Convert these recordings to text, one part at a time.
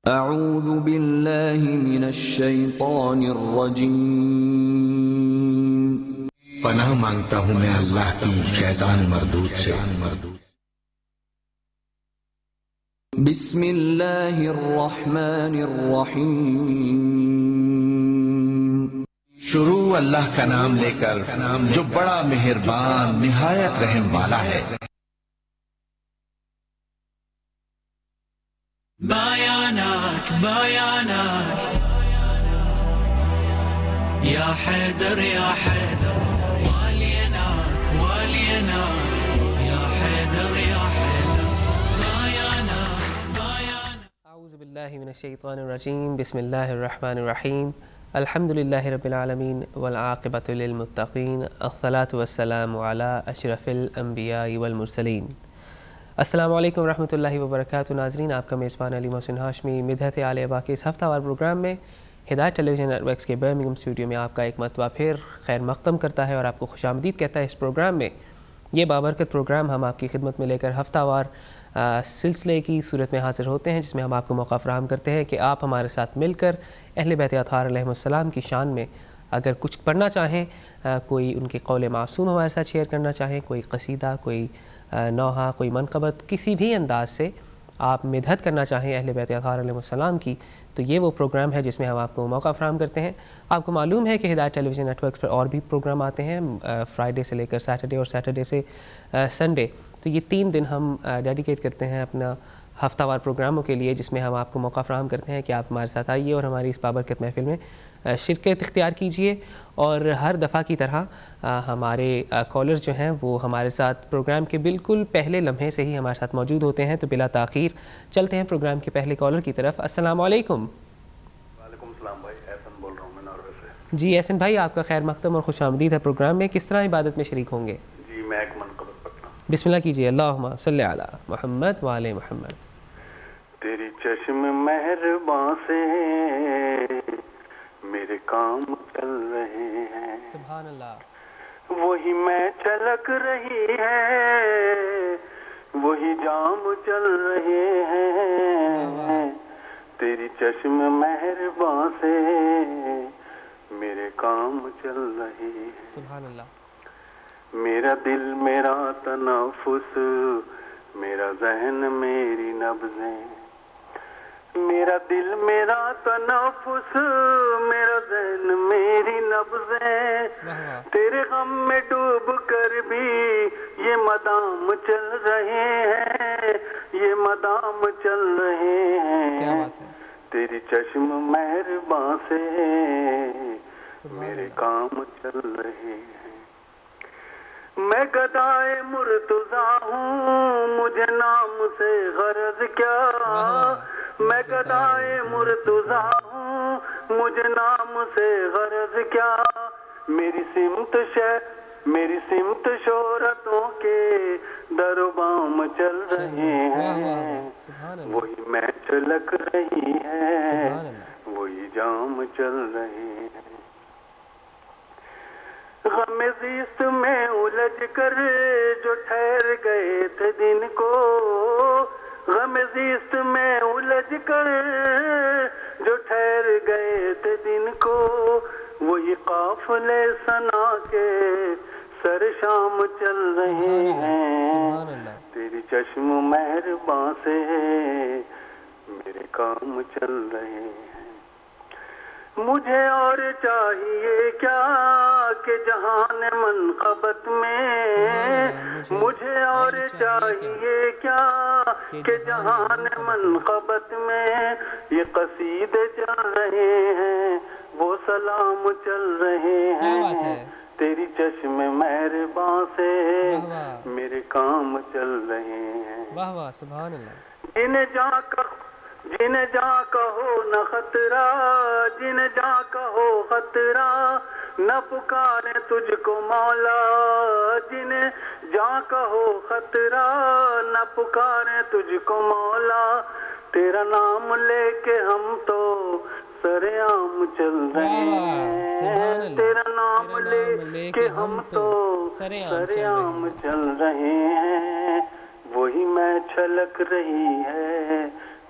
اعوذ باللہ من الشیطان الرجیم، پناہ مانگتا ہوں میں اللہ کی شیطان مردود سے۔ بسم اللہ الرحمن الرحیم، شروع اللہ کا نام لے کر جو بڑا مہربان نہایت رحم والا ہے۔ بيانك بيانك يا حيدر يا حيدر، واليناك واليناك يا حيدر يا حيدر، بيانك بيانك. اعوذ باللہ من الشیطان الرجیم، بسم اللہ الرحمن الرحیم، الحمد للہ رب العالمین والعاقبۃ للمتقین، الصلاۃ والسلام علی اشرف الانبیاء والمرسلین۔ السلام علیکم ورحمۃ اللہ وبرکاتہ۔ ناظرین، آپ کا میزبان علی محسن ہاشمی مدحت آل ابا کے اس ہفتہ وار پروگرام میں ہدایت ٹیلی ویژن نیٹ ورکس کے برمنگھم اسٹوڈیو میں آپ کا ایک مرتبہ پھر خیر مقدم کرتا ہے اور آپ کو خوش آمدید کہتا ہے۔ اس پروگرام میں یہ بابرکت پروگرام ہم آپ کی خدمت میں لے کر ہفتہ وار سلسلے کی صورت میں حاضر ہوتے ہیں، جس میں ہم آپ کو موقع فراہم کرتے ہیں کہ آپ ہمارے ساتھ مل کر اہل بیت اطہار علیہ السلام کی شان میں اگر کچھ پڑھنا چاہیں، کوئی ان کے قول معصوم ہمارے ساتھ شیئر کرنا چاہیں، کوئی قصیدہ، کوئی نوحہ، کوئی منقبت، کسی بھی انداز سے آپ مدحت کرنا چاہیں اہل بیت اطہار علیہ السلام کی، تو یہ وہ پروگرام ہے جس میں ہم آپ کو موقع فراہم کرتے ہیں۔ آپ کو معلوم ہے کہ ہدایت ٹیلی ویژن نیٹ ورکس پر اور بھی پروگرام آتے ہیں، فرائیڈے سے لے کر سیٹرڈے اور سیٹرڈے سے سنڈے، تو یہ 3 دن ہم ڈیڈیکیٹ کرتے ہیں اپنا ہفتہ وار پروگراموں کے لیے، جس میں ہم آپ کو موقع فراہم کرتے ہیں کہ آپ ہمارے ساتھ آئیے اور ہماری اس بابرکت محفل میں شرکت اختیار کیجیے۔ اور ہر دفعہ کی طرح ہمارے کالرز جو ہیں وہ ہمارے ساتھ پروگرام کے بالکل پہلے لمحے سے ہی ہمارے ساتھ موجود ہوتے ہیں، تو بلا تاخیر چلتے ہیں پروگرام کے پہلے کالر کی طرف۔ السلام علیکم۔ وعلیکم السلام بھائی، احسن بول رہا ہوں میں ناروے سے۔ جی احسن بھائی، آپ کا خیر مقدم اور خوش آمدید ہے پروگرام میں۔ کس طرح عبادت میں شریک ہوں گے؟ جی میں ایک منقبت پڑھتا ہوں۔ بسم اللہ کیجیے۔ اللہم صلی علی محمد وآل محمد۔ تیری چشم مہرباں سے میرے کام چل رہے ہیں، سبحان اللہ۔ وہی میں چھلک رہی ہے، وہی جام چل رہے ہیں۔ تیری چشم مہرباں سے میرے کام چل رہے ہیں، سبحان اللہ۔ میرا دل میرا تنفس، میرا ذہن میری نبضیں، میرا دل میرا تنفس، میرا ذہن میری نبضیں، تیرے غم میں ڈوب کر بھی یہ مدام چل رہے ہیں، یہ مدام چل رہے ہیں۔ تیری چشم مہرباں سے میرے کام چل رہے ہیں۔ میں گدائے مرتضیٰ ہوں، مجھے نام سے غرض کیا، میں گدائے مرتضیٰ ہوں، مجھے نام سے غرض کیا، میری سمت شہرتوں کے در و بام چل رہے ہیں، وہی میں چھلک رہی ہے، وہی جام چل رہے ہیں۔ غم زیست میں الجھ کر جو ٹھہر گئے تھے دن کو، غم زیست میں الجھ کر جو ٹھہر گئے تھے دن کو، وہی قافلے ثنا کے سر شام چل رہے ہیں۔ تیری چشم مہرباں سے میرے کام چل رہے ہیں۔ مجھے اور چاہیے کیا کہ جہان منقبت میں، مجھے اور چاہیے کیا کہ جہان منقبت میں یہ قصیدے چل رہے ہیں، وہ سلام چل رہے ہیں۔ تیری چشم مہرباں سے میرے کام چل رہے ہیں۔ واہ واہ، سبحان اللہ۔ جن جا کہو نہ خطرہ، جن جا کہو خطرہ، نہ پکارے تجھ کو مولا، جن جا کہو خطرہ، نہ پکارے تجھ کو مولا، تیرا نام لے کے ہم تو سرعام چل رہے ہیں، تیرا نام لے کے ہم تو سرعام چل رہے ہیں، وہی میں چھلک رہی ہے،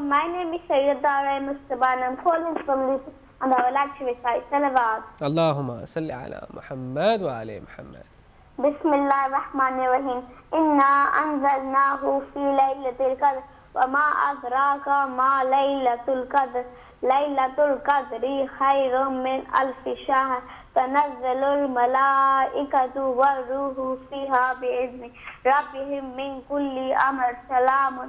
My name is Sayyida Mustafa and I'm calling from this and I would like to recite salawat. Allahumma salli ala Muhammad wa ali Muhammad. Bismillahirrahmanirrahim. Inna anzalnahu fi laylatil qadr wa ma adraka ma laylatul qadr. Laylatul qadri khayrun min alfi shahr. Tanazzalul malaikatu war ruhu fiha bi'izni rabbihim min kulli amr. Salamun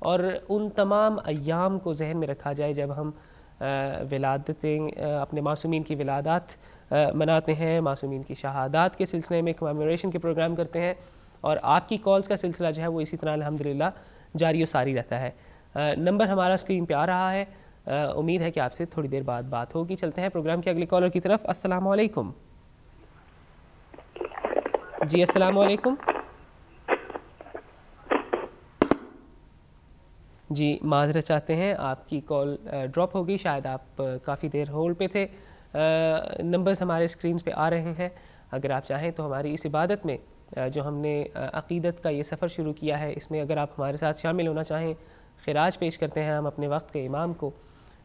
اور ان تمام ایام کو ذہن میں رکھا جائے جب ہم ولادتیں اپنے معصومین کی ولادات مناتے ہیں، معصومین کی شہادات کے سلسلے میں کمیموریشن کے پروگرام کرتے ہیں، اور آپ کی کالز کا سلسلہ جو ہے وہ اسی طرح الحمدللہ جاری و ساری رہتا ہے۔ نمبر ہمارا اسکرین پہ آ رہا ہے، امید ہے کہ آپ سے تھوڑی دیر بعد بات ہوگی۔ چلتے ہیں پروگرام کے اگلے کالر کی طرف۔ السلام علیکم۔ جی السلام علیکم۔ جی معذرت چاہتے ہیں، آپ کی کال ڈراپ ہو گئی، شاید آپ کافی دیر ہولڈ پہ تھے۔ نمبرز ہمارے اسکرینز پہ آ رہے ہیں، اگر آپ چاہیں تو ہماری اس عبادت میں جو ہم نے عقیدت کا یہ سفر شروع کیا ہے، اس میں اگر آپ ہمارے ساتھ شامل ہونا چاہیں، خراج پیش کرتے ہیں ہم اپنے وقت کے امام کو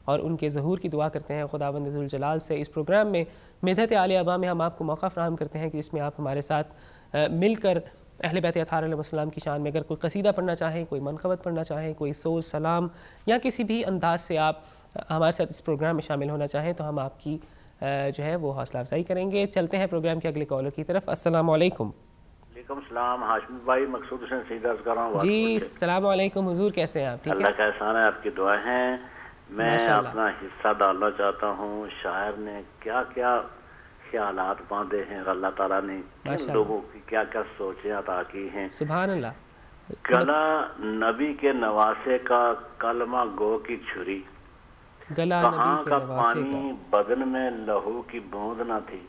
اور ان کے ظہور کی دعا کرتے ہیں خداوند ذوالجلال سے۔ اس پروگرام میں مدحت عالیہ ابا میں ہم آپ کو موقع فراہم کرتے ہیں کہ اس میں آپ ہمارے ساتھ مل کر اہل بیت اطہار علیہ السلام کی شان میں اگر کوئی قصیدہ پڑھنا چاہیں، کوئی منقبت پڑھنا چاہیں، کوئی سوز سلام یا کسی بھی انداز سے آپ ہمارے ساتھ اس پروگرام میں شامل ہونا چاہیں تو ہم آپ کی جو ہے وہ حوصلہ افزائی کریں گے۔ چلتے ہیں پروگرام کے اگلے کالر کی طرف۔ السلام علیکم۔ وعلیکم السلام، ہاشمی بھائی مقصود حسین سید عرض کر رہا ہوں۔ جی السلام علیکم حضور، کیسے ہیں آپ؟ ٹھیک ہے، اللہ کا احسان ہے، آپ کی دعائیں ہیں۔ میں اپنا حصہ ڈالنا چاہتا ہوں۔ شاعر نے کیا کیا خیالات باندھے ہیں اور اللہ تعالیٰ نے کن لوگوں کی کیا کیا سوچیں عطا کی ہیں۔ سبحان اللہ۔ گلا نبی کے نواسے کا کلمہ گو کی چھری، کہاں کا پانی بدن میں لہو کی بوند نہ تھی،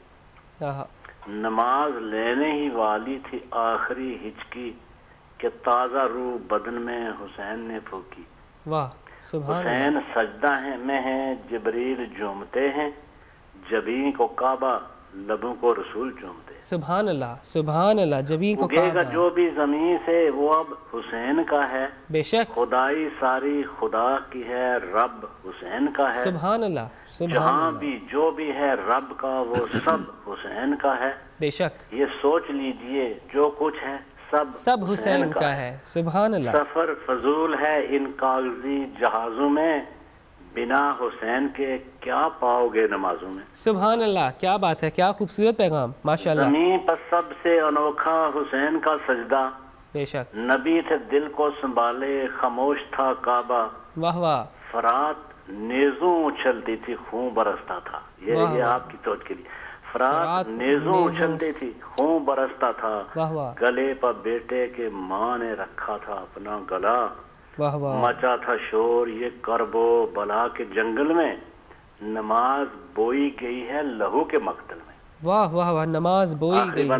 نماز لینے ہی والی تھی آخری ہچکی کہ تازہ روح بدن میں حسین نے پھونکی۔ واہ سبحان اللہ۔ حسین سجدہ میں ہیں، جبریل جھومتے ہیں، جبیں کو کعبہ لبوں کو رسول چومتے۔ سبحان اللہ سبحان اللہ۔ جبیں کو کعبہ جو بھی زمین سے وہ اب حسین کا ہے، بے شک خدائی ساری خدا کی ہے، رب حسین کا ہے۔ سبحان اللہ سبحان جہاں اللہ۔ بھی جو بھی ہے رب کا وہ سب حسین کا ہے۔ بے شک یہ سوچ لیجئے جو کچھ ہے سب حسین کا ہے۔ سبحان اللہ۔ سفر فضول ہے ان کاغذی جہازوں میں، بنا حسین کے کیا پاؤ گے نمازوں میں۔ سبحان اللہ، کیا بات ہے، کیا خوبصورت پیغام، ماشاءاللہ۔ زمین پر سب سے انوکھا حسین کا سجدہ، بے شک نبی تھے دل کو سنبھالے، خاموش تھا کعبہ، واہ واہ۔ فرات نیزوں اچھلتی تھی خون برستا تھا۔ یہ آپ کی سوچ کے لیے، فرات نیزوں اچھلتی تھی خون برستا تھا، گلے پر بیٹے کے ماں نے رکھا تھا اپنا گلا، مچا تھا شور یہ کرب و بلا کے جنگل میں، نماز بوئی گئی ہے لہو کے مقتل میں۔ واہ واہ واہ، نماز بوئی گئی ہے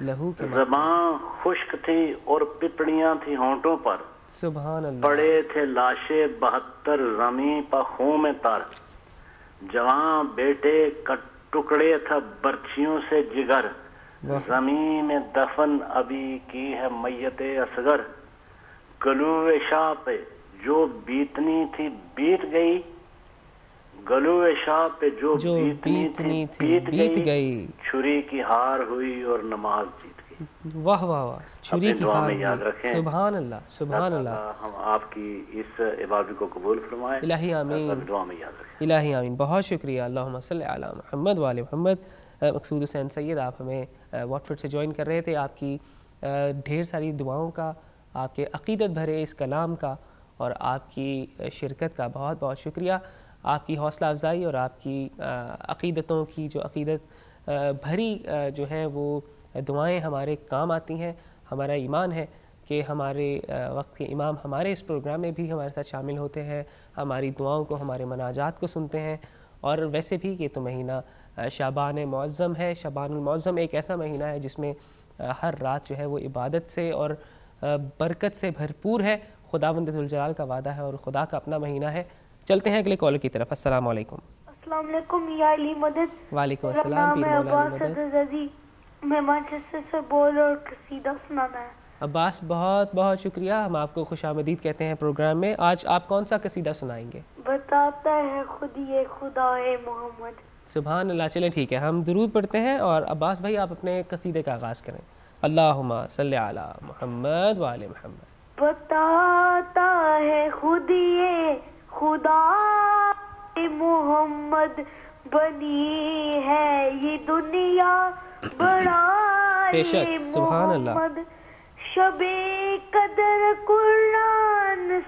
لہو کے مقتل۔ زبان خشک تھی اور پپڑیاں تھی ہونٹوں پر، سبحان اللہ۔ پڑے تھے لاشیں 72 زمین پر خون میں تر، جوان بیٹے کا ٹکڑے تھا برچیوں سے جگر، زمین میں دفن ابھی کی ہے میت اصغر، گلو شاہ پہ جو بیتنی تھی بیت گئی، گلو شاہ پہ جو بیتنی تھی بیت گئی، چھری کی ہار ہوئی اور نماز جیت گئی۔ واہ واہ واہ، چھری کی ہار ہوئی، سبحان اللہ سبحان اللہ۔ ہم آپ کی اس عبادت کو قبول فرمائے، الہی آمین، دعا میں یاد رکھیں۔ الہی آمین، بہت شکریہ۔ اللہم صلی علی محمد وآل محمد۔ مقصود حسین سید، آپ ہمیں واٹفورڈ سے جوائن کر رہے تھے۔ آپ کی ڈھیر ساری دعاؤں کا، آپ کے عقیدت بھرے اس کلام کا اور آپ کی شرکت کا بہت بہت شکریہ۔ آپ کی حوصلہ افزائی اور آپ کی عقیدتوں کی جو عقیدت بھری جو ہیں وہ دعائیں ہمارے کام آتی ہیں۔ ہمارا ایمان ہے کہ ہمارے وقت کے امام ہمارے اس پروگرام میں بھی ہمارے ساتھ شامل ہوتے ہیں، ہماری دعاؤں کو، ہمارے مناجات کو سنتے ہیں، اور ویسے بھی یہ تو مہینہ شعبان معظم ہے۔ شعبان المعظم ایک ایسا مہینہ ہے جس میں ہر رات جو ہے وہ عبادت سے اور برکت سے بھرپور ہے۔ خداوند ذوالجلال کا وعدہ ہے اور خدا کا اپنا مہینہ ہے۔ چلتے ہیں اگلے کالر کی طرف۔ السلام علیکم۔ السلام علیکم یا علی مدد۔ وعلیکم السلام پیر مولا علی مدد۔ میں مانچسٹر سے بول اور قصیدہ سنانا ہے۔ عباس بہت بہت شکریہ، ہم آپ کو خوش آمدید کہتے ہیں پروگرام میں۔ آج آپ کون سا قصیدہ سنائیں گے؟ بتاتا ہے خود یہ خدا ہے محمد۔ سبحان اللہ، چلیں ٹھیک ہے، ہم درود پڑھتے ہیں اور عباس بھائی آپ اپنے قصیدے کا آغاز کریں۔ اللہم صلی علی محمد وآل محمد۔ بتاتا ہے خود یہ خدا محمد، بنی ہے یہ دنیا بڑائی سبحان اللہ۔ شب قدر قرآن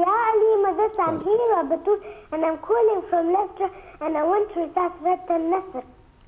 Ya Ali Madad, I'm Hira Batul and I'm calling from Leicester and I want to recite Surat An-Nasr.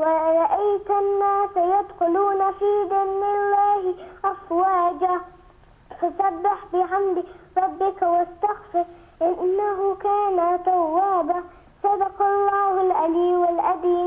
ورأيت الناس يدخلون في دين الله أفواجا فسبح بحمد ربك واستغفر إنه كان توابا صدق الله العلي العظيم.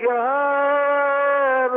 11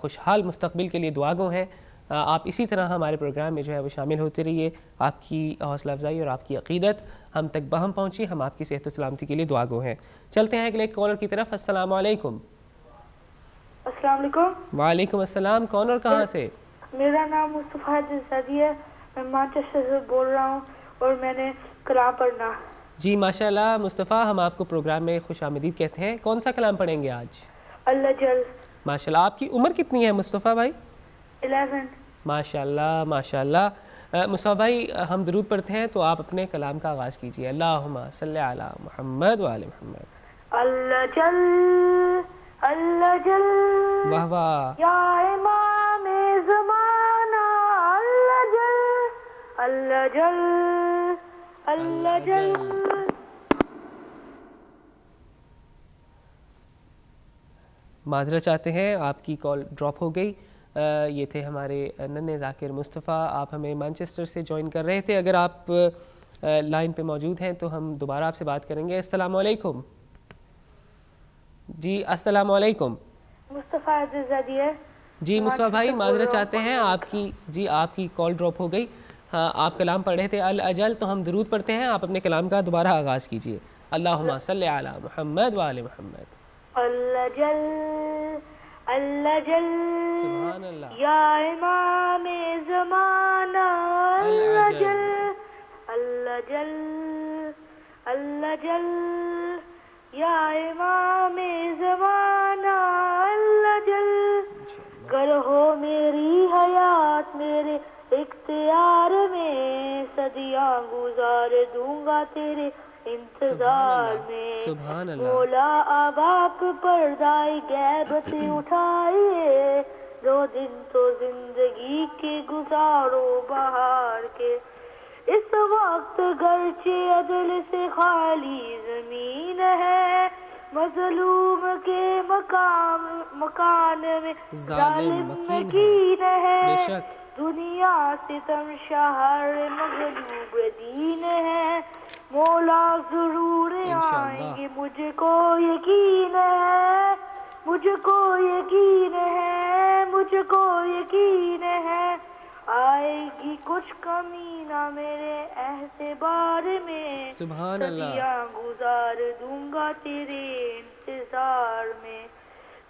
خوشحال مستقبل کے لیے دعا گو ہیں. آپ اسی طرح ہمارے پروگرام میں جو ہے وہ شامل ہوتے رہیے. آپ کی حوصلہ افزائی اور آپ کی عقیدت ہم تک بہم پہنچی. ہم آپ کی صحت و سلامتی کے لیے دعا گو ہیں. چلتے ہیں اگلے کالر کی طرف. السلام علیکم. السلام علیکم. وعلیکم السلام. کون اور کہاں سے؟ میرا نام مصطفیٰ زادی ہے. میں مانچسٹر سے بول رہا ہوں اور میں نے کلام پڑھنا. جی ماشاء اللہ مصطفیٰ، ہم آپ کو پروگرام میں خوش آمدید کہتے ہیں. کون سا کلام پڑھیں گے آج؟ اللہ جل. ماشاء اللہ. آپ کی عمر کتنی ہے مصطفیٰ بھائی؟ 11. ماشاء اللہ ماشاء اللہ. مصطفیٰ بھائی ہم درود پڑھتے ہیں تو آپ اپنے کلام کا آغاز کیجیے. اللہم صلی علی محمد و آل محمد. اللہ جل اللہ جل واہ واہ. یا امام زمانہ اللہ جل اللہ جل اللہ جل. معذرت چاہتے ہیں آپ کی کال ڈراپ ہو گئی. یہ تھے ہمارے ننھے ذاکر مصطفیٰ. آپ ہمیں مانچسٹر سے جوائن کر رہے تھے. اگر آپ لائن پہ موجود ہیں تو ہم دوبارہ آپ سے بات کریں گے. السلام علیکم. جی السلام علیکم. مصطفیٰ زادی ہے. جی مصطفیٰ بھائی معذرت چاہتے ہیں آپ کی کال ڈراپ ہو گئی. ہاں آپ کلام پڑھ رہے تھے الاجل، تو ہم درود پڑھتے ہیں. آپ اپنے کلام کا دوبارہ آغاز کیجیے. اللہم صلی علی محمد و آل محمد. اللہ جل اللہ جل سبحان اللہ. یا امام زمانہ اللہ جل اللہ جل اللہ جل یا امام زمانہ اللہ جل. گر ہو میری حیات میرے اختیار میں، صدیاں گزار دوں گا تیرے انتظار میں. مولا اب آپ پردائے غیبت اٹھائیے، 2 دن تو زندگی کے گزارو بہار کے. اس وقت گرچہ عدل سے خالی زمین ہے، مظلوم کے مکان میں ظالم مکین ہے. دنیا ستم شہر مغلوب دین ہے، مولا ضرور آئیں گے مجھ کو یقین ہے، مجھ کو یقین ہے، مجھ کو یقین ہے. آئے گی کچھ کمی نہ میرے اعتبار میں، صدیاں گزار دوں گا تیرے انتظار میں.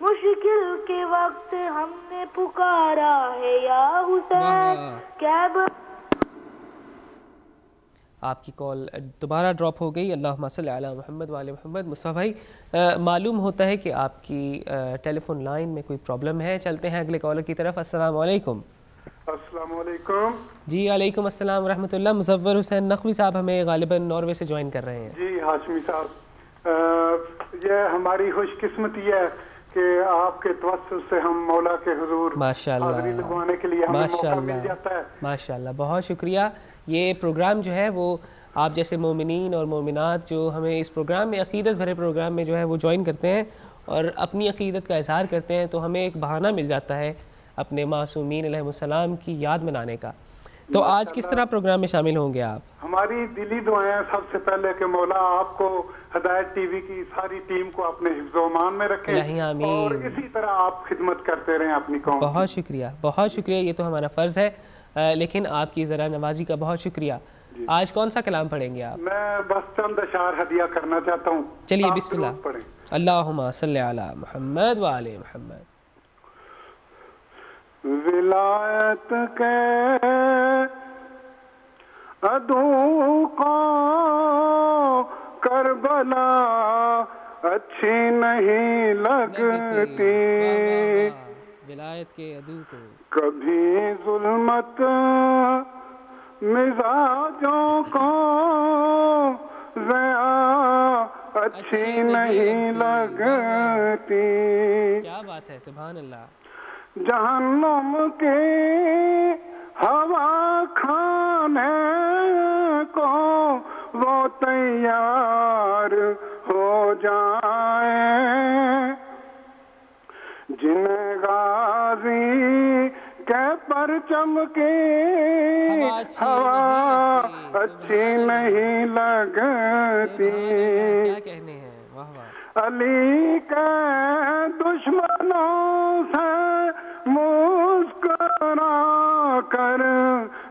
مشکل کے وقت ہم نے پکارا ہے یا حسین. آپ کی کال دوبارہ ڈراپ ہو گئی. اللہم صلی علی محمد و آل محمد. مصطفیٰ بھائی معلوم ہوتا ہے کہ آپ کی ٹیلی فون لائن میں کوئی پرابلم ہے. چلتے ہیں اگلے کالر کی طرف. السلام علیکم. السلام علیکم. جی علیکم السلام ورحمۃ اللہ. مظفر حسین نقوی صاحب ہمیں غالباً ناروے سے جوائن کر رہے ہیں. جی ہاشمی صاحب، یہ ہماری خوش قسمتی ہے کہ آپ کے توسط سے ہم مولا کے حضور حاضری لگوانے کے لیے ہمیں موقع مل جاتا ہے. ماشاء اللہ بہت شکریہ. یہ پروگرام جو ہے وہ آپ جیسے مومنین اور مومنات جو ہمیں اس پروگرام میں عقیدت بھرے پروگرام میں جو ہے وہ جوائن کرتے ہیں اور اپنی عقیدت کا اظہار کرتے ہیں، تو ہمیں ایک بہانہ مل جاتا ہے اپنے معصومین علیہ السلام کی یاد منانے کا. تو آج کس طرح پروگرام میں شامل ہوں گے آپ؟ ہماری دلی دعائیں سب سے پہلے کہ مولا آپ کو ہدایت ٹی وی کی ساری ٹیم کو اپنے حفظ و امان میں رکھیں اور اسی طرح آپ خدمت کرتے رہیں اپنی قوم. بہت شکریہ بہت شکریہ. یہ تو ہمارا فرض ہے، لیکن آپ کی ذرا نوازی کا بہت شکریہ. آج کون سا کلام پڑھیں گے آپ؟ میں بس چند اشعار ہدیہ کرنا چاہتا ہوں. چلیے بسم اللہ. اللہم صلی علی محمد و آل محمد. ولایت کے عدو کو کربلا اچھی نہیں لگتی، ولایت کے عدو کو کبھی ظلمت مزاجوں کو ضیاء اچھی نہیں لگتی. کیا بات ہے، سبحان اللہ. جہنم کی ہوا کھانے کو وہ تیار ہو جائیں، جنہیں غازی کے پرچم کی ہوا اچھی نہیں لگتی. علی کے دشمنوں سے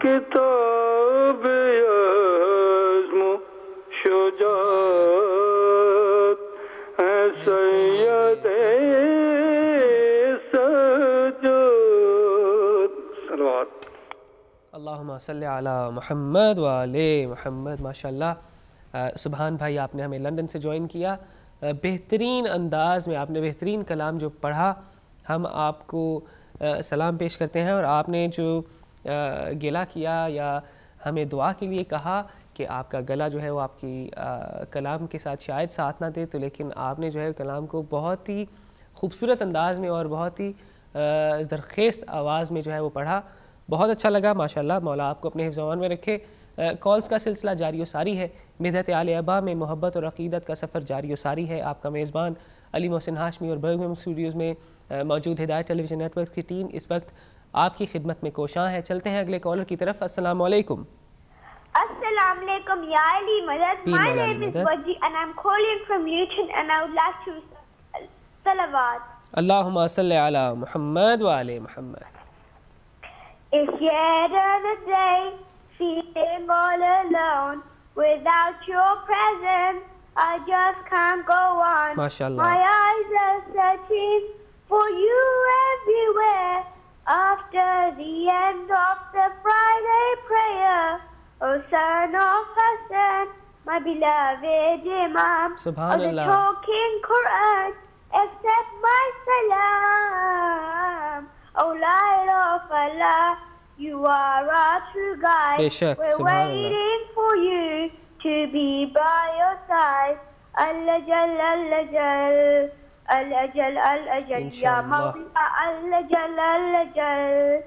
کتاب عزم و شجاعت ہے سید سجاد. صلوات. اللہم صلی علی محمد وآل محمد. ماشاءاللہ سبحان بھائی آپ نے ہمیں لندن سے جوائن کیا. بہترین انداز میں آپ نے بہترین کلام جو پڑھا. ہم آپ کو سلام پیش کرتے ہیں, اور آپ نے جو گلہ کیا یا ہمیں دعا کے لیے کہا کہ آپ کا گلا جو ہے وہ آپ کی کلام کے ساتھ شاید ساتھ نہ دے, تو لیکن آپ نے جو ہے کلام کو بہت ہی خوبصورت انداز میں اور بہت ہی زرخیز آواز میں جو ہے وہ پڑھا. بہت اچھا لگا. ماشاءاللہ مولا آپ کو اپنے حفظ و امان میں رکھے. کالز کا سلسلہ جاری و ساری ہے. مدحت آل ابا میں محبت اور عقیدت کا سفر جاری و ساری ہے. آپ کا میزبان علی محسن ہاشمی اور برمنگھم اسٹوڈیوز میں موجود ہدایت ٹیلی ویژن نیٹ ورک کی ٹیم اس وقت آپ کی خدمت میں کوشاں ہے. چلتے ہیں اگلے کالر کی طرف. السلام علیکم. السلام علیکم یا علی مدد. My name is Waji and I'm calling from Luton and I would like to salawat. اللہم صلی علی محمد وآل محمد. If yet another day feeling all alone without your presence I just can't go on. MashaAllah. My eyes are searching for you everywhere after the end of the Friday prayer. O son of Hassan, my beloved Imam of the talking Quran, accept my salam. O Light of Allah, you are our true guide. We're waiting for you to be by your side. Al-Ajal, Al-Ajal, Al-Ajal, Al-Ajal, Ya Mawla, Al-Ajal, Al-Ajal,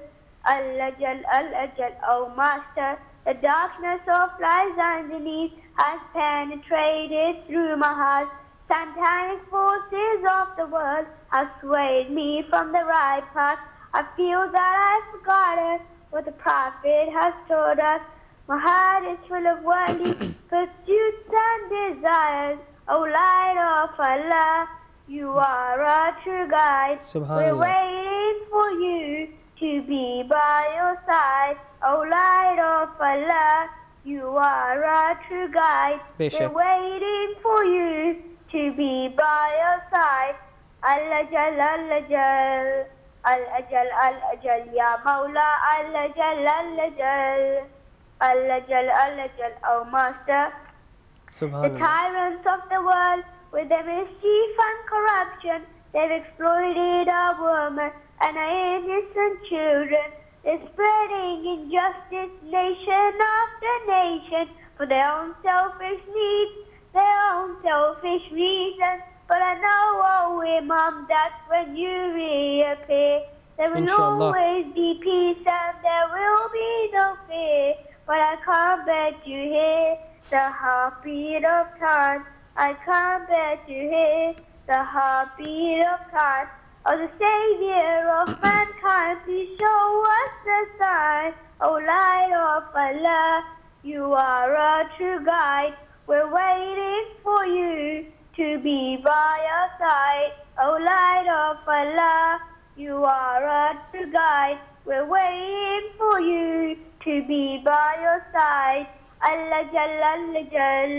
Al-Ajal, Al-Ajal, O Master. The darkness of lies underneath has penetrated through my heart. Satanic forces of the world have swayed me from the right path. I feel that I've forgotten what the Prophet has told us. My heart is full of worldly pursuits and desires. O Light of Allah, you are our true guide. We're waiting for you to be by your side. O Light of Allah, you are our true guide. We're waiting for you to be by your side. Al-Ajal, Al-Ajal, Al-Ajal, Al-Ajal, Ya Mawla, Al-Ajal, Al-Ajal, Al-Ajal, Al-Ajal, O Master. The tyrants of the world, with their mischief and corruption, they've exploited our women and our innocent children. They're spreading injustice nation after nation for their own selfish needs, their own selfish reasons. But I know, oh Imam, that when you reappear, there will always be peace and there will be no fear. But I can't bear to hear the heartbeat of time. I can't bear to hear the heartbeat of time. Oh, the Savior of mankind, please show us the sign. Oh, Light of Allah, you are our true guide. We're waiting for you to be by your side. Oh, Light of Allah, you are our true guide. We're waiting for you to be by your side. Al-Ajal, Al-Ajal,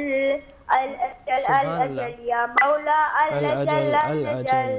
Al-Ajal, Al-Ajal, Ya Mawla, Al-Ajal, Al-Ajal,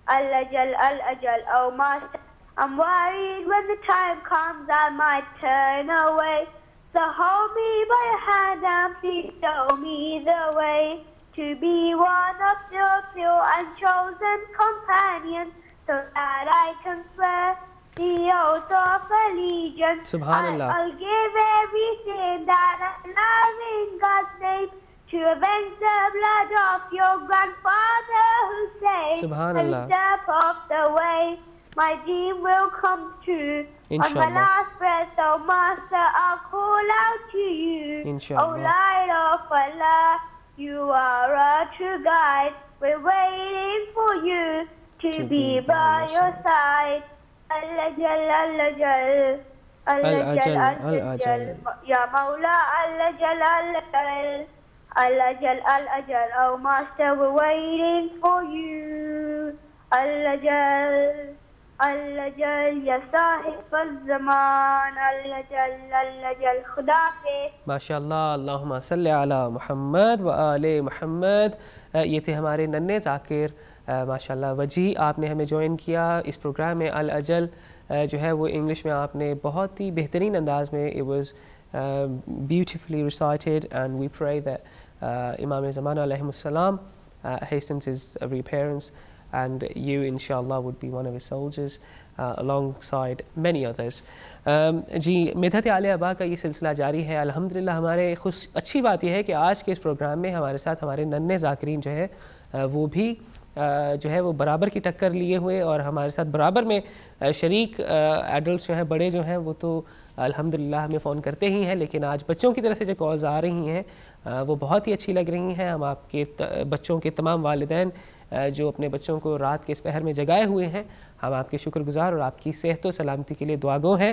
Al-Ajal, Al-Ajal, oh Master. I'm worried when the time comes I might turn away. So hold me by your hand and please show me the way to be one of your pure and chosen companions, so that I can swear the oath of allegiance. Subhanallah. I'll give everything that I love in God's name to avenge the blood of your grandfather Hussein. Subhanallah. And step off the way, my dream will come true. Inshallah. On my last breath, oh Master, I'll call out to you. Inshallah. Oh Light of Allah, you are our true guide. We're waiting for you to be by your side. Al-Ajal, Al-Ajal, Al-Ajal, Al-Ajal, Ya Mawla, Al-Ajal, Al-Ajal, Al-Ajal, Al-Ajal, oh Master, we're waiting for you. Al-Ajal, الجل یا صاحب الزمان الجل خدا حافظ. ماشاءاللہ اللہم صلی علی محمد و آل محمد. یہ تھے ہمارے ننھے ذاکر ماشاءاللہ وجی. آپ نے ہمیں جوائن کیا اس پروگرام میں. الاجل جو ہے وہ انگلش میں آپ نے بہت ہی بہترین انداز میں it was beautifully recited, and we pray that Imam Zaman alayhi salam hastens his reappearance, and you inshallah would be one of his soldiers alongside many others. جی مدحت عالیہ ابا کا یہ سلسلہ جاری ہے الحمدللہ. ہمارے اچھی بات یہ ہے کہ آج کے اس پروگرام میں ہمارے ساتھ ہمارے ننھے ذاکرین جو ہے وہ بھی جو ہے وہ برابر کی ٹکر لیے ہوئے اور ہمارے ساتھ برابر میں شریک ایڈلٹس جو ہیں بڑے جو ہیں وہ تو الحمدللہ ہمیں فون کرتے ہی ہیں, لیکن آج بچوں کی طرف سے جو کالز آ رہی ہیں وہ بہت ہی اچھی لگ رہی ہیں. ہم آپ کے بچوں کے تمام والدین جو اپنے بچوں کو رات کے اس پہر میں جگائے ہوئے ہیں, ہم آپ کے شکر گزار اور آپ کی صحت و سلامتی کے لیے دعا گو ہیں.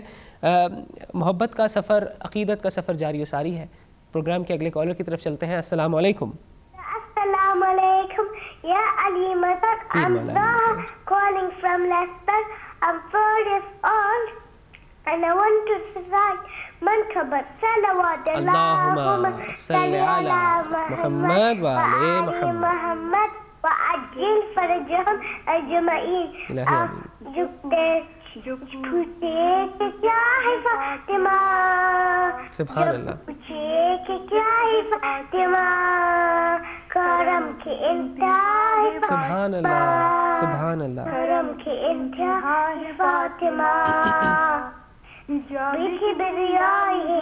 محبت کا سفر, عقیدت کا سفر جاری و ساری ہے. پروگرام کے اگلے کالر کی طرف چلتے ہیں. السلام علیکم. السلام علیکم یا علی مدد. I'm Zaha calling from Leicester. I'm 4 years old and I want to recite منكبت صلوات اللهم صل على محمد وعلى محمد وعجل فرجهم أجمعين. کیا ہے فاطمہ, سبحان اللہ, کیا ہے فاطمہ, کرم کی انتہا, سبحان اللہ, سبحان اللہ, کرم کی انتہا فاطمہ. میٹھی بریائی ہے,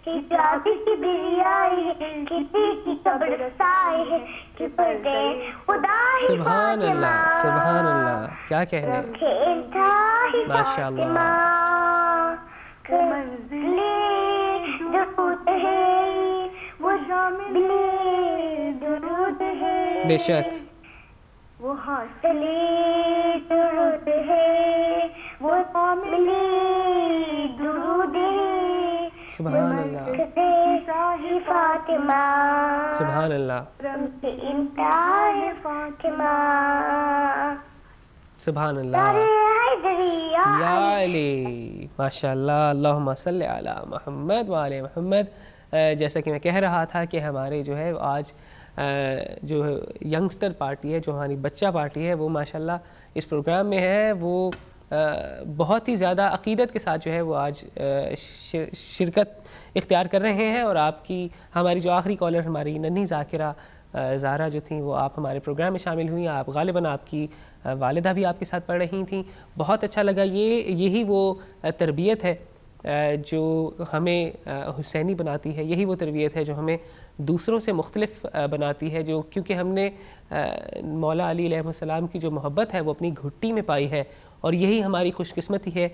حجاب کی بریائی ہے, کسی کی قبر سائے ہے, کہ پردے خدا ہے. سبحان اللہ, سبحان اللہ, کیا کہنے, ماشاء اللہ. منزلے درود ہے, وہ شاملے درود ہے, بے شک وہ حاصلے درود ہے, وہ شاملے درود ہے. سبحان اللہ, فاطمہ, سبحان اللہ, انتہا فاطمہ, سبحان اللہ, یا علی, ماشاء اللہ. اللہم صلی علی محمد وعلی محمد. جیسا کہ میں کہہ رہا تھا کہ ہمارے جو ہے آج جو ینگسٹر پارٹی ہے, جو ہماری بچہ پارٹی ہے, وہ ماشاءاللہ اس پروگرام میں ہے. وہ بہت ہی زیادہ عقیدت کے ساتھ جو ہے وہ آج شرکت اختیار کر رہے ہیں. اور آپ کی ہماری جو آخری کالر ہماری ننھی ذاکرہ زارا جو تھیں, وہ آپ ہمارے پروگرام میں شامل ہوئی. آپ غالباً آپ کی والدہ بھی آپ کے ساتھ پڑھ رہی تھیں. بہت اچھا لگا. یہی وہ تربیت ہے جو ہمیں حسینی بناتی ہے, یہی وہ تربیت ہے جو ہمیں دوسروں سے مختلف بناتی ہے, جو کیونکہ ہم نے مولا علی علیہ السلام کی جو محبت ہے وہ اپنی گھٹی میں پائی ہے, اور یہی ہماری خوش قسمتی ہے,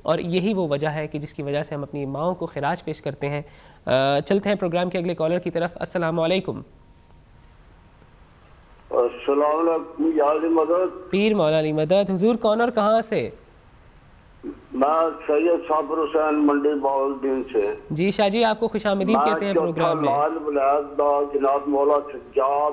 اور یہی وہ وجہ ہے کہ جس کی وجہ سے ہم اپنی ماؤں کو خراج پیش کرتے ہیں. چلتے ہیں پروگرام کے اگلے کالر کی طرف. السلام علیکم. السلام علیکم یا علی مدد. پیر مولا علی مدد. حضور کون اور کہاں سے؟ میں سید صابر حسین منڈی بہاولدین سے. جی شاہ جی, آپ کو خوش آمدید کہتے ہیں پروگرام میں. جناب مولا سجاد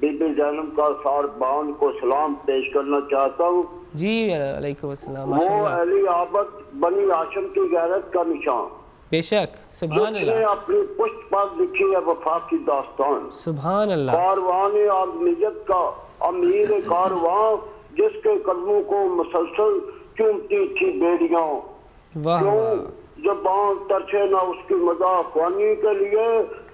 بی بی زینب کا ساربان کو سلام پیش کرنا چاہتا ہوں. جی علیکم السلام. وہ علی عابد بنی ہاشم کی غیرت کا نشان. بے شک, سبحان اللہ. جس نے اپنی پشت پر لکھی ہے وفا کی داستان. سبحان اللہ. کاروان آدمیت کا امیر کارواں, جس کے قدموں کو مسلسل چومتی تھی بیڑیاں. کیوں زبان ترچے نہ اس کی مذاق خوانی کے لیے,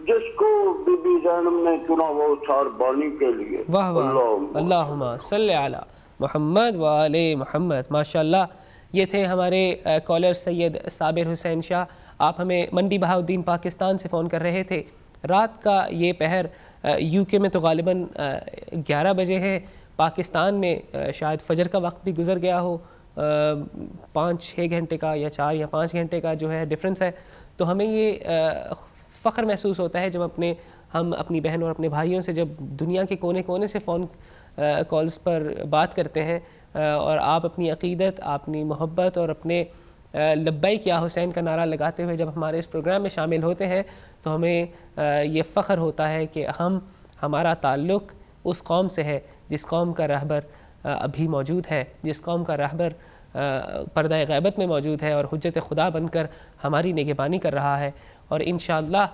جس کو بی بی زینب نے چنا وہ ساربانی کے لیے. واہ واہ, اللہم صلی علی محمد و آل محمد. ماشاءاللہ. یہ تھے ہمارے کالر سید صابر حسین شاہ. آپ ہمیں منڈی بہاؤالدین پاکستان سے فون کر رہے تھے. رات کا یہ پہر یو کے میں تو غالباً 11 بجے ہے, پاکستان میں شاید فجر کا وقت بھی گزر گیا ہو, 5-6 گھنٹے کا یا 4 یا 5 گھنٹے کا جو ہے ڈیفرنس ہے. تو ہمیں یہ فخر محسوس ہوتا ہے جب ہم اپنی بہنوں اور اپنے بھائیوں سے جب دنیا کے کونے کونے سے فون کالز پر بات کرتے ہیں, اور آپ اپنی عقیدت, اپنی محبت اور اپنے لبیک یا حسین کا نعرہ لگاتے ہوئے جب ہمارے اس پروگرام میں شامل ہوتے ہیں, تو ہمیں یہ فخر ہوتا ہے کہ ہمارا تعلق اس قوم سے ہے جس قوم کا رہبر ابھی موجود ہے، جس قوم کا رہبر پردہ غیبت میں موجود ہے اور حجت خدا بن کر ہماری نگہبانی کر رہا ہے، اور انشاءاللہ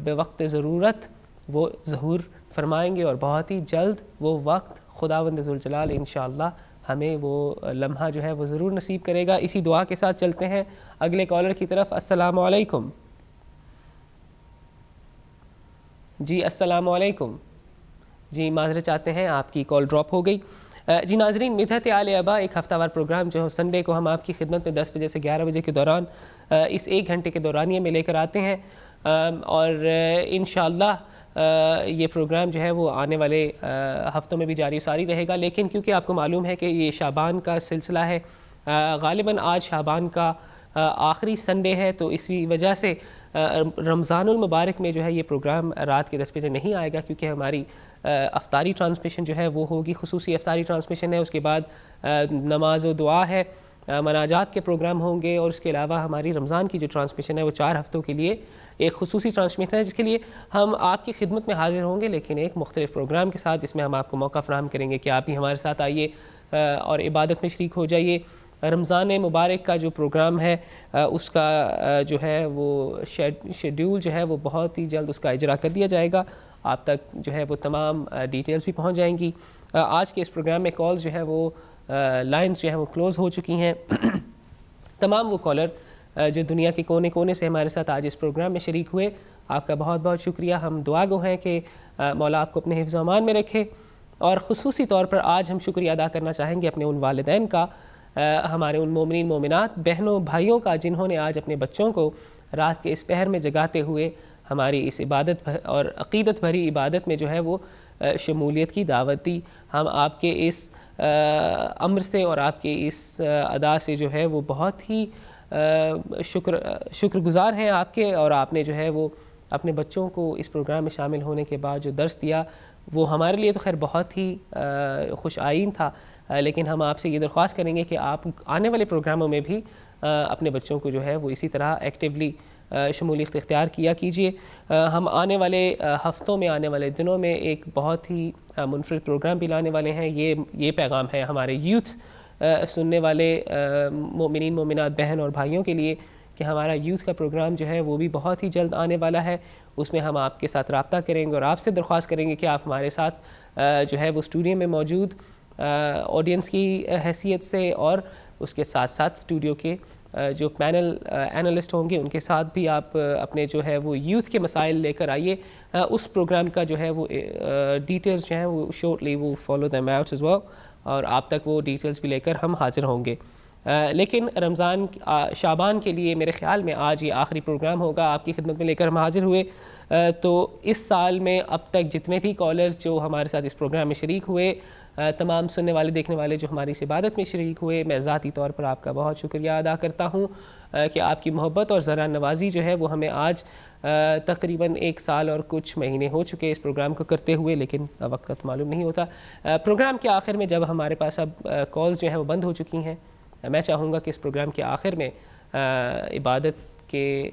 بوقت ضرورت وہ ظہور فرمائیں گے، اور بہت ہی جلد وہ وقت خداوند ذوالجلال انشاءاللہ ہمیں وہ لمحہ جو ہے وہ ضرور نصیب کرے گا۔ اسی دعا کے ساتھ چلتے ہیں اگلے کالر کی طرف۔ السلام علیکم۔ جی السلام علیکم۔ جی معذرت چاہتے ہیں، آپ کی کال ڈراپ ہو گئی۔ جی ناظرین، مدحت آل ابا ایک ہفتہ وار پروگرام جو ہے سنڈے کو ہم آپ کی خدمت میں 10 بجے سے 11 بجے کے دوران اس 1 گھنٹے کے دورانیے میں لے کر آتے ہیں، اور انشاءاللہ یہ پروگرام جو ہے وہ آنے والے ہفتوں میں بھی جاری ساری رہے گا، لیکن کیونکہ آپ کو معلوم ہے کہ یہ شعبان کا سلسلہ ہے، غالباً آج شعبان کا آخری سنڈے ہے، تو اسی وجہ سے رمضان المبارک میں جو ہے یہ پروگرام رات کے 10 بجے نہیں آئے گا، کیونکہ ہماری افطاری ٹرانسمیشن جو ہے وہ ہوگی، خصوصی افطاری ٹرانسمیشن ہے، اس کے بعد نماز و دعا ہے، مناجات کے پروگرام ہوں گے، اور اس کے علاوہ ہماری رمضان کی جو ٹرانسمیشن ہے وہ 4 ہفتوں کے لیے ایک خصوصی ٹرانسمیشن ہے، جس کے لیے ہم آپ کی خدمت میں حاضر ہوں گے، لیکن ایک مختلف پروگرام کے ساتھ، جس میں ہم آپ کو موقع فراہم کریں گے کہ آپ بھی ہمارے ساتھ آئیے اور عبادت میں شریک ہو جائیے۔ رمضان مبارک کا جو پروگرام ہے اس کا جو ہے وہ شیڈیول جو ہے وہ بہت ہی جلد اس کا اجرا کر دیا جائے گا، آپ تک جو ہے وہ تمام ڈیٹیلز بھی پہنچ جائیں گی۔ آج کے اس پروگرام میں کالز جو ہے وہ لائنز جو ہے وہ کلوز ہو چکی ہیں۔ تمام وہ کالر جو دنیا کے کونے کونے سے ہمارے ساتھ آج اس پروگرام میں شریک ہوئے، آپ کا بہت بہت شکریہ۔ ہم دعا گو ہیں کہ مولا آپ کو اپنے حفظ و امان میں رکھے، اور خصوصی طور پر آج ہم شکریہ ادا کرنا چاہیں گے اپنے ان والدین کا، ہمارے ان مومنین مومنات بہنوں بھائیوں کا، جنہوں نے آج اپنے بچوں کو رات کے اس پہر میں جگاتے ہوئے ہماری اس عبادت اور عقیدت بھری عبادت میں جو ہے وہ شمولیت کی دعوت دی۔ ہم آپ کے اس امر سے اور آپ کے اس ادا سے جو ہے وہ بہت ہی شکر گزار ہیں آپ کے، اور آپ نے جو ہے وہ اپنے بچوں کو اس پروگرام میں شامل ہونے کے بعد جو درس دیا وہ ہمارے لیے تو خیر بہت ہی خوش آئین تھا، لیکن ہم آپ سے یہ درخواست کریں گے کہ آپ آنے والے پروگراموں میں بھی اپنے بچوں کو جو ہے وہ اسی طرح ایکٹیولی شمولیت اختیار کیا کیجیے۔ ہم آنے والے ہفتوں میں، آنے والے دنوں میں ایک بہت ہی منفرد پروگرام بھی لانے والے ہیں۔ یہ پیغام ہے ہمارے یوتھ سننے والے مومنین مومنات بہن اور بھائیوں کے لیے کہ ہمارا یوتھ کا پروگرام جو ہے وہ بھی بہت ہی جلد آنے والا ہے۔ اس میں ہم آپ کے ساتھ رابطہ کریں گے اور آپ سے درخواست کریں گے کہ آپ ہمارے ساتھ جو ہے وہ اسٹوڈیو میں موجود آڈینس کی حیثیت سے، اور اس کے ساتھ ساتھ اسٹوڈیو کے جو پینل اینالسٹ ہوں گے ان کے ساتھ بھی آپ اپنے جو ہے وہ یوتھ کے مسائل لے کر آئیے۔ اس پروگرام کا جو ہے وہ ڈیٹیلز جو ہیں وہ شورٹلی وہ follow them out as well, اور آپ تک وہ ڈیٹیلز بھی لے کر ہم حاضر ہوں گے۔ لیکن رمضان شعبان کے لیے میرے خیال میں آج یہ آخری پروگرام ہوگا، آپ کی خدمت میں لے کر ہم حاضر ہوئے۔ تو اس سال میں اب تک جتنے بھی کالرز جو ہمارے ساتھ اس پروگرام میں شریک ہوئے، تمام سننے والے دیکھنے والے جو ہماری اس عبادت میں شریک ہوئے، میں ذاتی طور پر آپ کا بہت شکریہ ادا کرتا ہوں کہ آپ کی محبت اور ذرا نوازی جو ہے وہ ہمیں آج تقریباً 1 سال اور کچھ مہینے ہو چکے اس پروگرام کو کرتے ہوئے، لیکن وقت کا تو معلوم نہیں ہوتا۔ پروگرام کے آخر میں جب ہمارے پاس اب کالز جو ہیں وہ بند ہو چکی ہیں، میں چاہوں گا کہ اس پروگرام کے آخر میں عبادت کے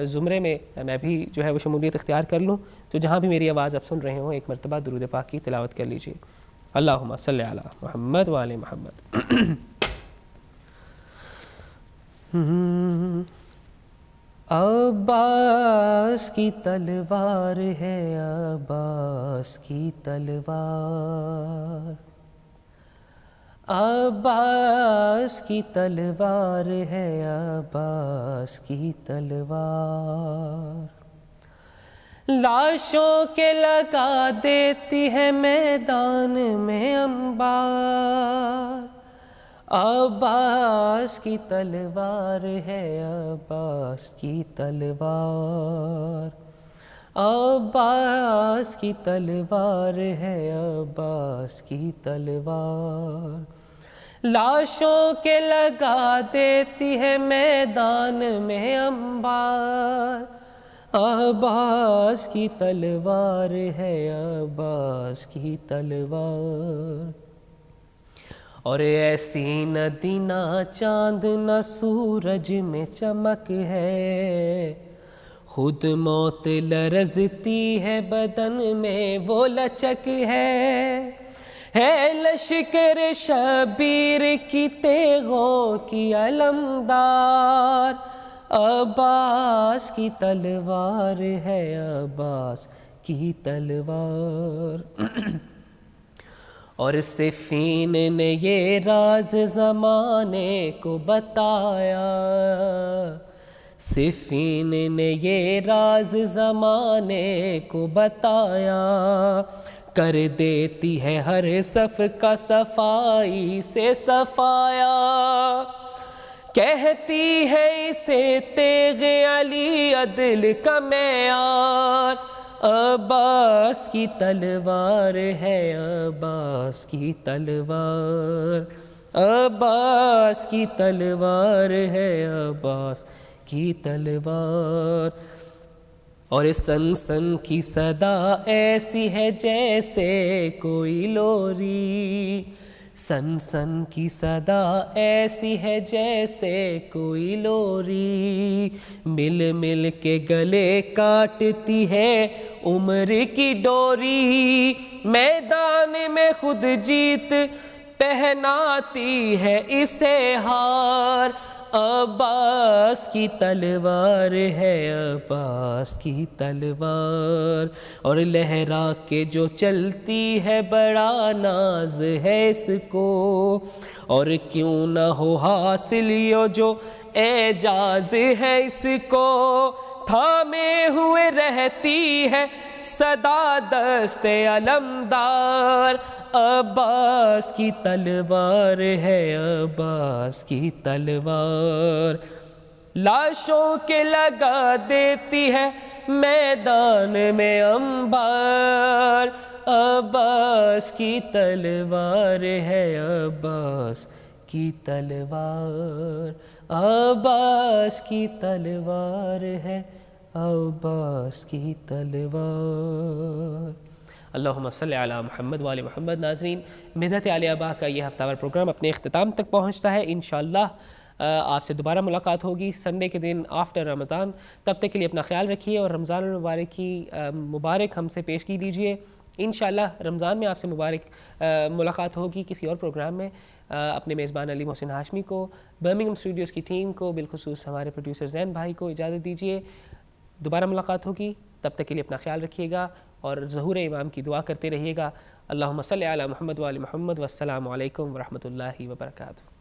زمرے میں میں بھی جو ہے وہ شمولیت اختیار کر لوں، تو جہاں بھی میری آواز آپ سن رہے ہوں ایک مرتبہ درود پاک کی تلاوت کر لیجیے۔ اللہم صلی علی محمد وآل محمد۔ عباس کی تلوار ہے، عباس کی تلوار، عباس کی تلوار ہے، عباس کی تلوار، لاشوں کے لگا دیتی ہے میدان میں انبار، عباس کی تلوار ہے، عباس کی تلوار، عباس کی تلوار ہے، عباس کی تلوار، لاشوں کے لگا دیتی ہے میدان میں انبار، عباس کی تلوار ہے، عباس کی تلوار، اور ایسی نہ دن نہ چاند نہ سورج میں چمک ہے، خود موت لرزتی ہے بدن میں وہ لچک ہے لشکر شبیر کی تیغوں کی علمدار، عباس کی تلوار ہے، عباس کی تلوار۔ اور صفین نے یہ راز زمانے کو بتایا، صفین نے یہ راز زمانے کو بتایا، کر دیتی ہے ہر صف کا صفائی سے صفایا، کہتی ہے اسے تیغ علی عدل کا معیار، عباس کی تلوار ہے، عباس کی تلوار، عباس کی تلوار ہے، عباس کی تلوار۔ اور سن سن کی صدا ایسی ہے جیسے کوئی لوری، سن سن کی صدا ایسی ہے جیسے کوئی لوری، مل مل کے گلے کاٹتی ہے عمر کی ڈوری، میدان میں خود جیت پہناتی ہے اسے ہار، عباس کی تلوار ہے، عباس کی تلوار۔ اور لہرا کے جو چلتی ہے بڑا ناز ہے اس کو، اور کیوں نہ ہو حاصل یہ جو اعجاز ہے اس کو، تھامے ہوئے رہتی ہے صدا دست علمدار، عباس کی تلوار ہے، عباس کی تلوار۔ لاشوں کے لگا دیتی ہے میدان میں انبار، عباس کی تلوار ہے، عباس کی تلوار، عباس کی تلوار ہے، عباس کی تلوار۔ اللہم صلی علی محمد وآل محمد۔ ناظرین، مدحت عالیہ ابا کا یہ ہفتہ وار پروگرام اپنے اختتام تک پہنچتا ہے۔ انشاءاللہ آپ سے دوبارہ ملاقات ہوگی سنڈے کے دن آفٹر رمضان۔ تب تک کے لیے اپنا خیال رکھیے اور رمضان المبارک کی مبارک ہم سے پیش کی دیجیے۔ انشاءاللہ رمضان میں آپ سے مبارک ملاقات ہوگی کسی اور پروگرام میں۔ اپنے میزبان علی محسن ہاشمی کو، برمنگھم اسٹوڈیوز کی ٹیم کو، بالخصوص ہمارے پروڈیوسر زین بھائی کو اجازت دیجیے۔ دوبارہ ملاقات ہوگی، تب تک کے لیے اپنا خیال رکھیے گا اور ظہور امام کی دعا کرتے رہیے گا۔ اللہم صلی علی محمد وآل محمد، والسلام علیکم ورحمۃ اللہ وبرکاتہ۔